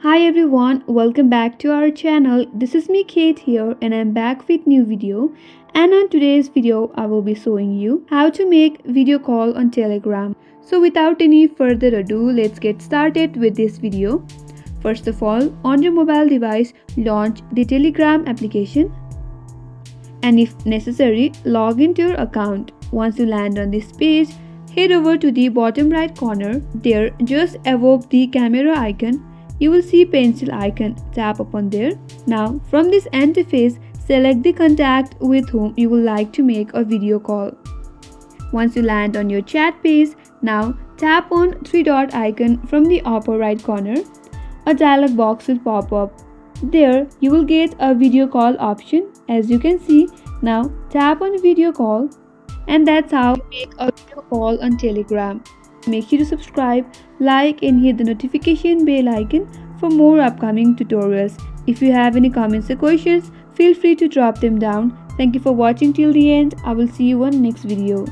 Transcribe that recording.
Hi everyone, welcome back to our channel. This is me Kate here and I'm back with new video. And on today's video I will be showing you how to make video call on Telegram. So without any further ado, let's get started with this video. First of all, on your mobile device, launch the Telegram application and if necessary, log into your account. Once you land on this page, head over to the bottom right corner. There, just above the camera icon, you will see pencil icon. Tap upon there. Now, from this interface, select the contact with whom you would like to make a video call. Once you land on your chat page, now tap on three dot icon from the upper right corner. A dialog box will pop up. There, you will get a video call option. As you can see, now tap on video call, and that's how you make a video call on Telegram. Make sure to subscribe, like and hit the notification bell icon for more upcoming tutorials. If you have any comments or questions, feel free to drop them down. Thank you for watching till the end. I will see you on next video.